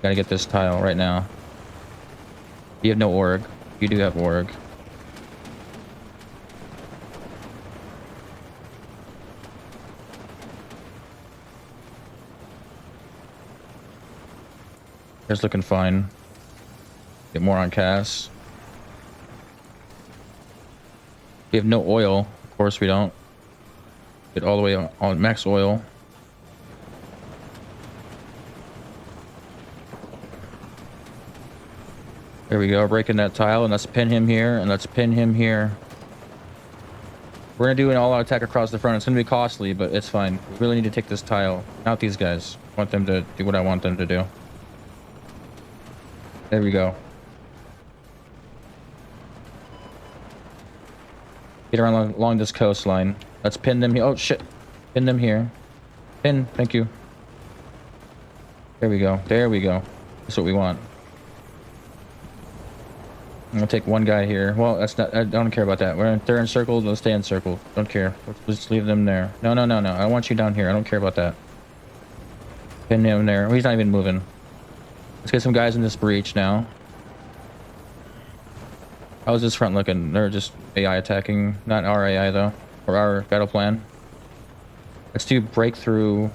Gotta get this tile right now. You have no org. You do have org. It's looking fine. Get more on Cass. We have no oil. Of course we don't. Get all the way on max oil. There we go. Breaking that tile, and let's pin him here, and let's pin him here. We're gonna do an all-out attack across the front. It's gonna be costly, but it's fine. We really need to take this tile. Not these guys. I want them to do what I want them to do. There we go. Get around along this coastline. Let's pin them here. Oh shit. Pin them here. Pin. Thank you. There we go. There we go. That's what we want. I'm gonna take one guy here. Well, that's not. I don't care about that. They're encircled. Let's stay encircled. Don't care. Let's just leave them there. No. I want you down here. I don't care about that. Pin him there. Oh, he's not even moving. Let's get some guys in this breach now. How's this front looking? They're just AI attacking. Not our AI though. Or our battle plan. Let's do breakthrough.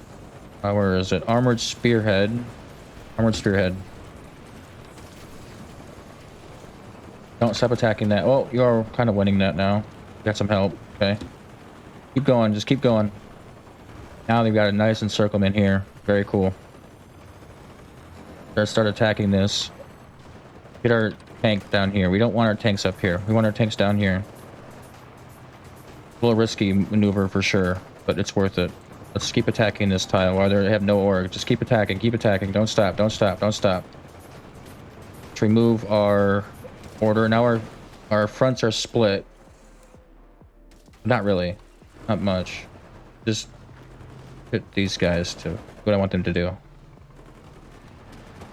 Where is it? Armored spearhead. Armored spearhead. Don't stop attacking that. Oh, you're kind of winning that now. Got some help. Okay. Keep going. Just keep going. Now they've got a nice encirclement here. Very cool. Let's start attacking this. Get our tank down here. We don't want our tanks up here. We want our tanks down here. A little risky maneuver for sure, but it's worth it. Let's keep attacking this tile while they have no org. Just keep attacking. Keep attacking. Don't stop. Don't stop. Don't stop. Let's remove our order. Now our fronts are split. Not really. Not much. Just hit these guys to what I want them to do.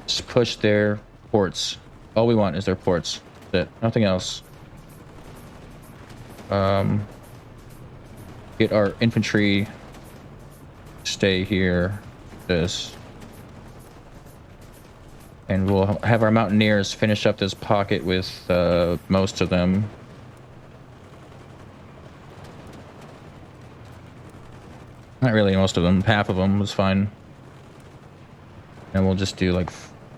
Just push their ports. All we want is their ports. That's it. Nothing else. Get our infantry. Stay here. This. And we'll have our mountaineers finish up this pocket with most of them. Not really most of them. Half of them was fine. And we'll just do like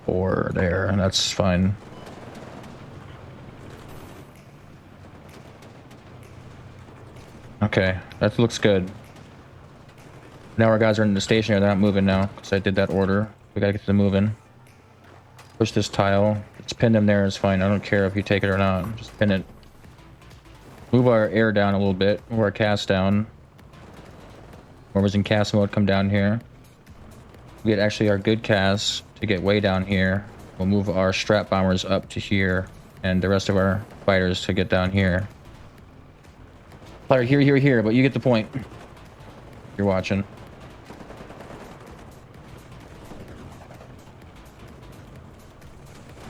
4 there, and that's fine. Okay, that looks good. Now our guys are in the station here. They're not moving now because I did that order. We gotta get them moving. Push this tile. Just pin them there is fine. I don't care if you take it or not. Just pin it. Move our air down a little bit. Move our cast down. Whoever's in cast mode, come down here. We get actually our good casts to get way down here. We'll move our strap bombers up to here, and the rest of our fighters to get down here. Fire here, but you get the point. You're watching.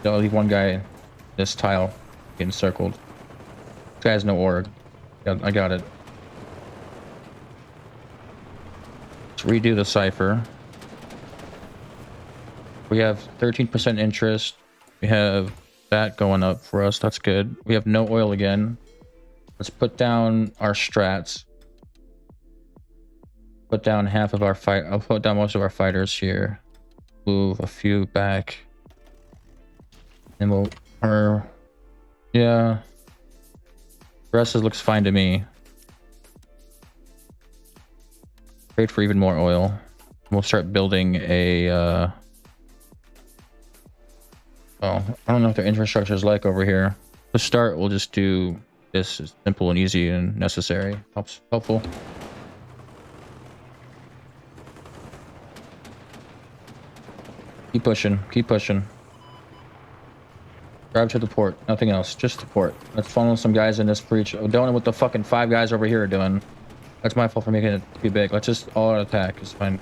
I'll leave one guy, this tile, getting circled. This guy has no org. I got it. Let's redo the cipher. We have 13% interest. We have that going up for us. That's good. We have no oil again. Let's put down our strats. Put down half of our fight. I'll put down most of our fighters here. Move a few back. And we'll, yeah. The rest looks fine to me. Trade for even more oil. We'll start building a, oh, I don't know what their infrastructure is like over here. To start, we'll just do this as simple and easy and necessary. Helpful. Keep pushing, keep pushing. Drive to the port, nothing else, just the port. Let's funnel some guys in this breach. Oh, don't know what the fucking 5 guys over here are doing. That's my fault for making it too big. Let's just all out attack, it's fine.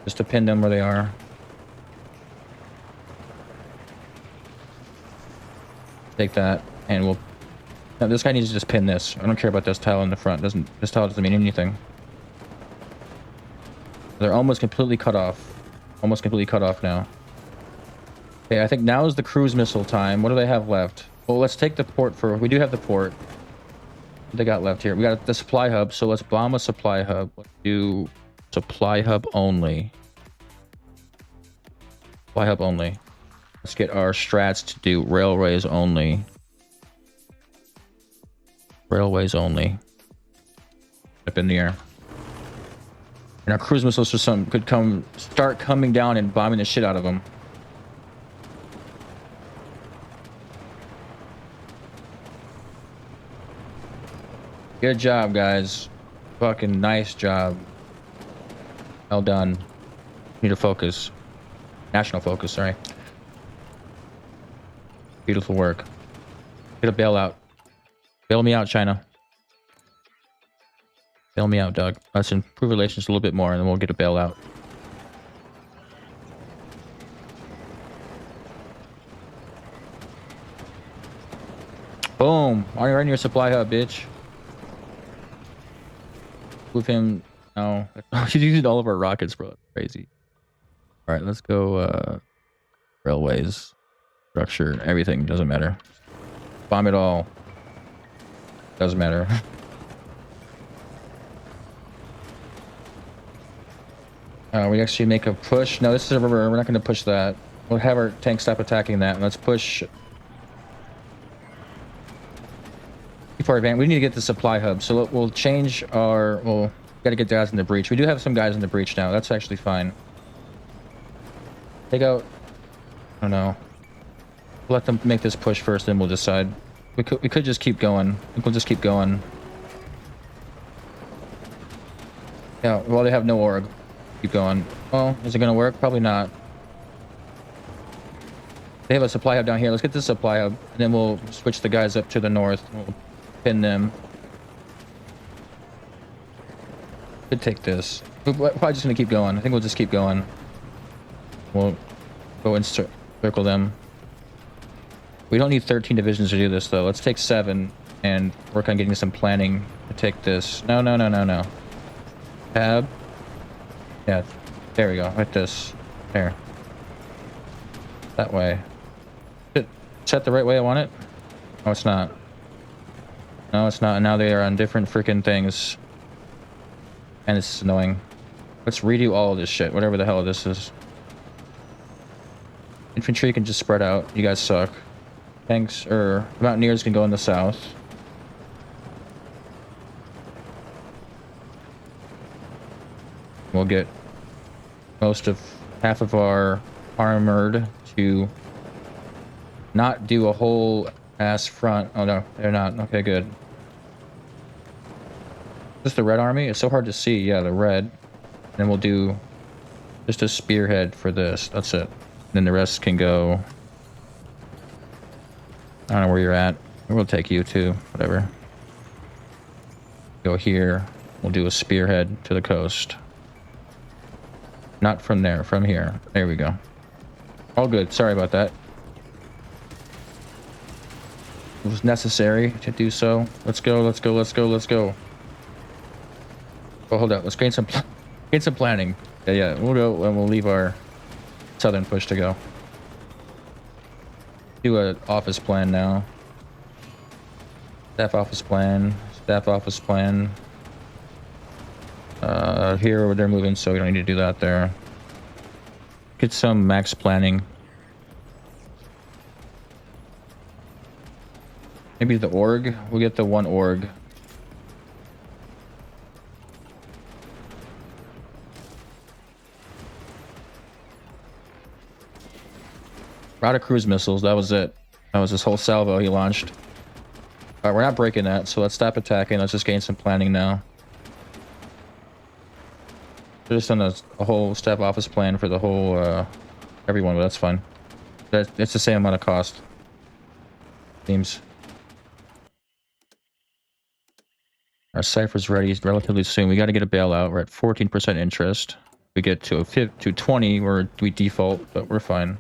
Just to pin them where they are. Take that, and we'll... Now, this guy needs to just pin this. I don't care about this tile in the front. This tile doesn't mean anything. They're almost completely cut off. Almost completely cut off now. Okay, I think now is the cruise missile time. What do they have left? Well, let's take the port for... We do have the port. What they got left here? We got the supply hub, so let's bomb a supply hub. Let's do supply hub only. Supply hub only. Let's get our strats to do railways only. Railways only. Up in the air. And our cruise missiles or something could start coming down and bombing the shit out of them. Good job, guys. Fucking nice job. Well done. Need to focus. National focus, sorry. Beautiful work. Get a bailout. Bail me out, China. Bail me out, Doug. Let's improve relations a little bit more, and then we'll get a bailout. Boom! Are you in your supply hub, bitch? Move him. No. He's using all of our rockets, bro. Crazy. Alright, let's go, railways. Structure. Everything. Doesn't matter. Bomb it all. Doesn't matter. We actually make a push. No, this is a river. We're not going to push that. We'll have our tank stop attacking that. Let's push. Before advance, we need to get the supply hub. So we'll change our... Well, got to get guys in the breach. We do have some guys in the breach now. That's actually fine. Take out... I don't know. We'll let them make this push first, then we'll decide. We could just keep going. I think we'll just keep going. Yeah, well, they have no org. Keep going. Oh, is it going to work? Probably not. They have a supply hub down here. Let's get this supply hub, and then we'll switch the guys up to the north. We'll pin them. Could take this. We're probably just going to keep going. I think we'll just keep going. We'll go and circle them. We don't need 13 divisions to do this, though. Let's take 7 and work on getting some planning to take this. No. Tab. Yeah, there we go. Like this. There. That way. Is it set the right way I want it? No, it's not. No, it's not. Now they are on different freaking things. And it's annoying. Let's redo all of this shit, whatever the hell this is. Infantry can just spread out. You guys suck. Tanks, or mountaineers can go in the south. We'll get most of half of our armored to not do a whole ass front. Oh no, they're not. Okay, good. Is this the red army? It's so hard to see. Yeah, the red. And then we'll do just a spearhead for this. That's it. Then the rest can go. I don't know where you're at. We'll take you too. Whatever. Go here. We'll do a spearhead to the coast. Not from there. From here. There we go. All good. Sorry about that. It was necessary to do so. Let's go. Let's go. Let's go. Let's go. Oh, hold up. Let's gain some planning. Yeah. We'll go and we'll leave our southern push to go. Do an office plan now. Staff office plan. Staff office plan. Here they're moving, so we don't need to do that there. Get some max planning. Maybe the org. We'll get the one org. Out of cruise missiles, that was it. That was this whole salvo he launched. Alright, we're not breaking that, so let's stop attacking. Let's just gain some planning now. Should just done a whole staff office plan for the whole, everyone, but that's fine. It's the same amount of cost. Seems. Our cipher's ready relatively soon. We got to get a bailout. We're at 14% interest. We get to 20, we default, but we're fine.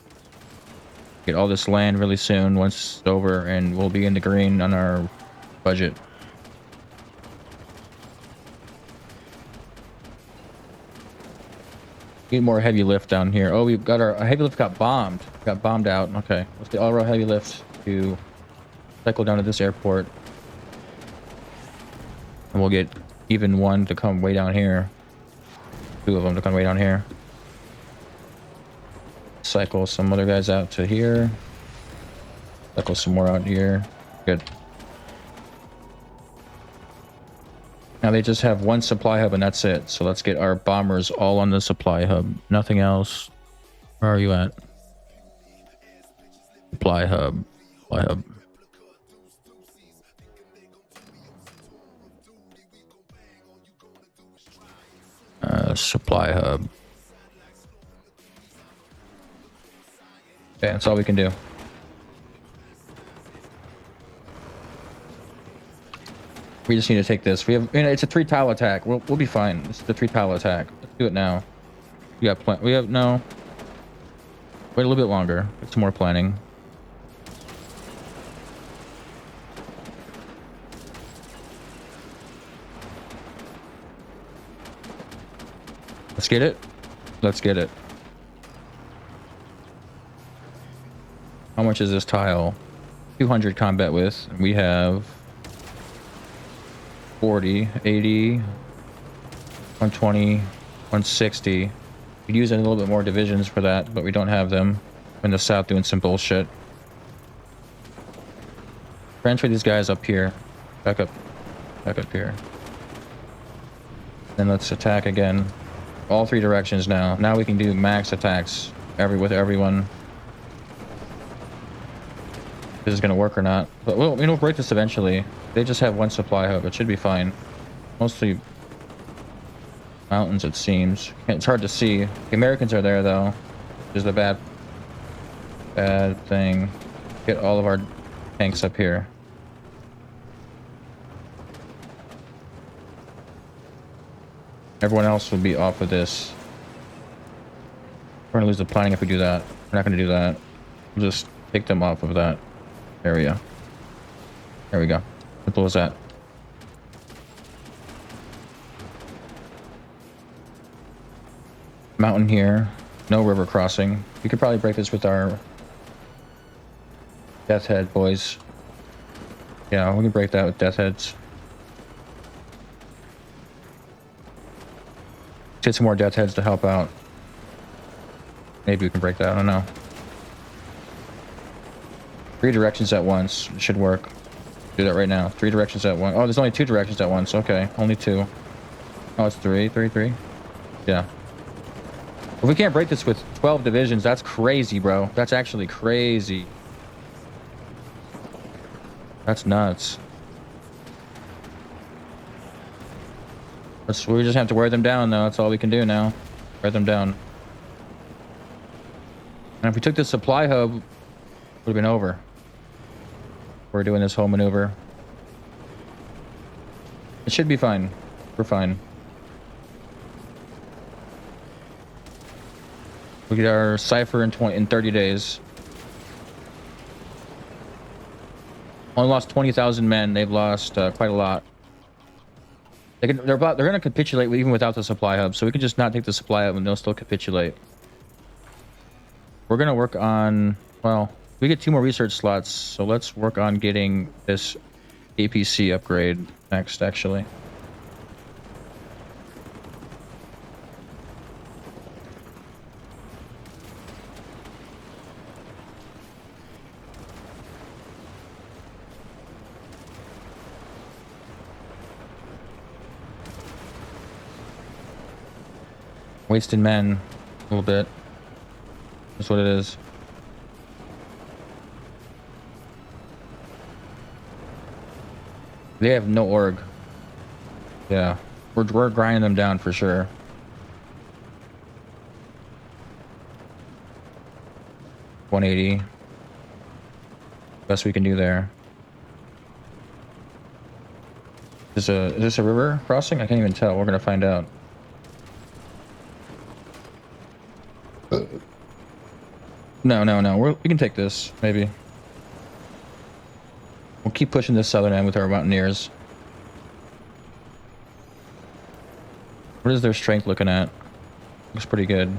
Get all this land really soon once it's over, and we'll be in the green on our budget. Need more heavy lift down here. Oh, we've got our heavy lift got bombed. Got bombed out. Okay, let's get all our heavy lift to cycle down to this airport, and we'll get even one to come way down here. Two of them to come way down here. Cycle some other guys out to here. Cycle some more out here. Good. Now they just have one supply hub and that's it. So let's get our bombers all on the supply hub. Nothing else. Where are you at? Supply hub. Supply hub. Supply hub. Okay, that's all we can do. We just need to take this. We have, it's a 3-tile attack. We'll be fine. This is the 3-tile attack. Let's do it now. We got plan. We have no. Wait a little bit longer. Get some more planning. Let's get it. Let's get it. How much is this tile? 200 combat width. We have 40, 80, 120, 160. We'd use a little bit more divisions for that, but we don't have them. We're in the south doing some bullshit. Transfer these guys up here. Back up here. Then let's attack again. All 3 directions now. Now we can do max attacks with everyone. If this is gonna work or not, but we'll break this eventually. They just have one supply hub. It should be fine. Mostly mountains, it seems. It's hard to see. The Americans are there though, which is the bad thing. Get all of our tanks up here. Everyone else will be off of this. We're gonna lose the planning if we do that. We're not gonna do that. We'll just take them off of that area. There we go. Simple as that. Mountain here. No river crossing. We could probably break this with our Death head, boys. Yeah, we can break that with death heads. Get some more death heads to help out. Maybe we can break that. I don't know. 3 directions at once. It should work. Do that right now. 3 directions at once. Oh, there's only 2 directions at once. Okay, only 2. Oh, it's 3. 3, 3. Yeah. If we can't break this with 12 divisions, that's crazy, bro. That's actually crazy. That's nuts. We just have to wear them down, though. That's all we can do now. Wear them down. And if we took the supply hub, it would have been over. We're doing this whole maneuver. It should be fine. We're fine. We get our cipher in 30 days. Only lost 20,000 men. They've lost quite a lot. They're going to capitulate even without the supply hub, so we can just not take the supply hub and they'll still capitulate. We're going to work on, well, we get 2 more research slots, so let's work on getting this APC upgrade next, actually. Wasting men a little bit. That's what it is. They have no org. Yeah, we're grinding them down for sure. $180. Best we can do there. Is this a river crossing? I can't even tell. We're gonna find out. No. We can take this, maybe. We'll keep pushing this southern end with our mountaineers. What is their strength looking at? Looks pretty good.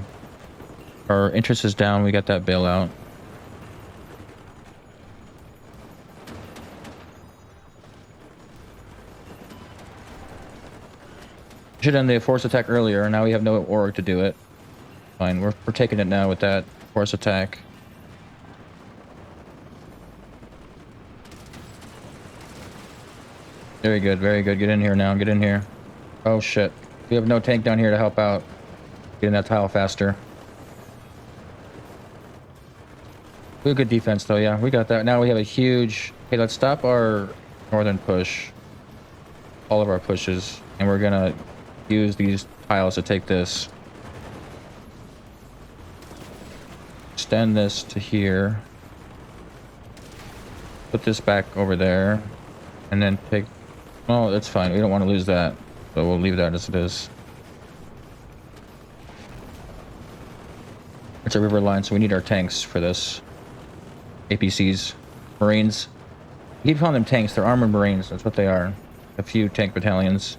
Our interest is down. We got that bailout. Should end the force attack earlier. Now we have no org to do it. Fine. We're taking it now with that force attack. Very good, very good. Get in here now. Get in here. Oh shit. We have no tank down here to help out. Get in that tile faster. We have good defense though, yeah. We got that. Now we have a huge... Okay, let's stop our northern push. All of our pushes. And we're gonna use these tiles to take this. Extend this to here. Put this back over there. And then take... Oh, that's fine. We don't want to lose that. So we'll leave that as it is. It's a river line, so we need our tanks for this. APCs. Marines. We keep calling them tanks. They're armored Marines. That's what they are. A few tank battalions.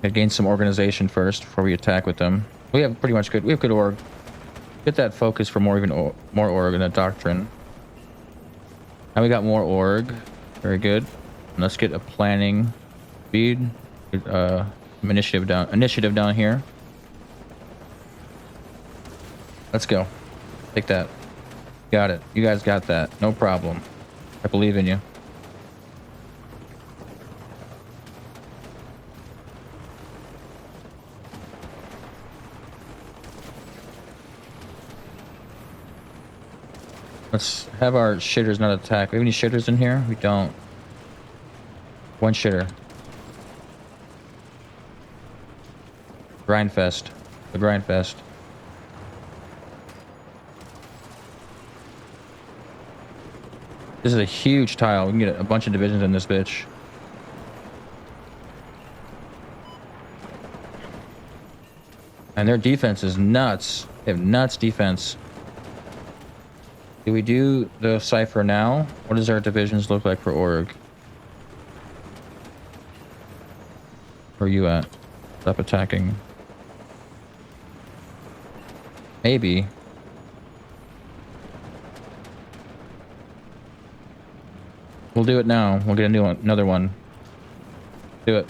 Gotta gain some organization first before we attack with them. We have pretty much good... We have good org. Get that focus for more org in that doctrine. Now we got more org. Very good. And let's get a planning speed. Initiative down here. Let's go. Take that. Got it. You guys got that. No problem. I believe in you. Let's have our shitters not attack. We have any shitters in here? We don't. 1 shitter. Grindfest. The Grindfest. This is a huge tile. We can get a bunch of divisions in this bitch. And their defense is nuts. They have nuts defense. Do we do the cipher now? What does our divisions look like for org? Where are you at? Stop attacking. Maybe. We'll do it now. We'll get a new one, another one. Do it.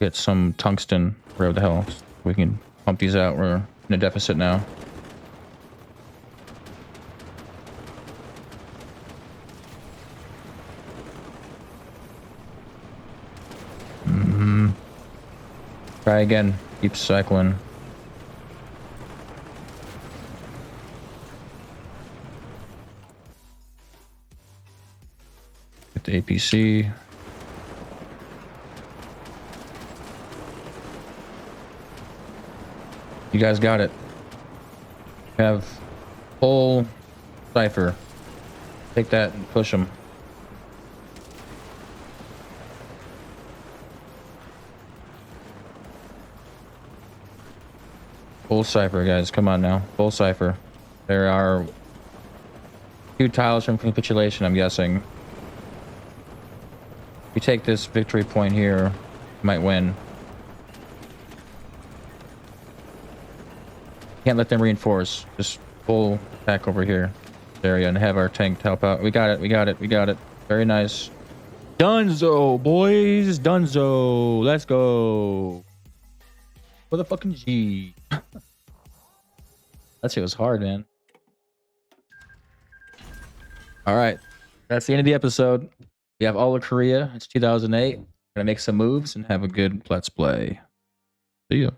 Get some tungsten, wherever the hell. We can pump these out. We're in a deficit now. Try again. Keep cycling. Get the APC. You guys got it. Have full cipher. Take that and push them. Full cipher, guys. Come on now. Full cipher. There are 2 tiles from capitulation, I'm guessing. If you take this victory point here, you might win. Can't let them reinforce. Just full attack over here. Area and have our tank to help out. We got it. We got it. We got it. Very nice. Dunzo, boys. Dunzo. Let's go. For the fucking G. That shit was hard, man. All right. That's the end of the episode. We have all of Korea. It's 2008. We're going to make some moves and have a good Let's Play. See ya.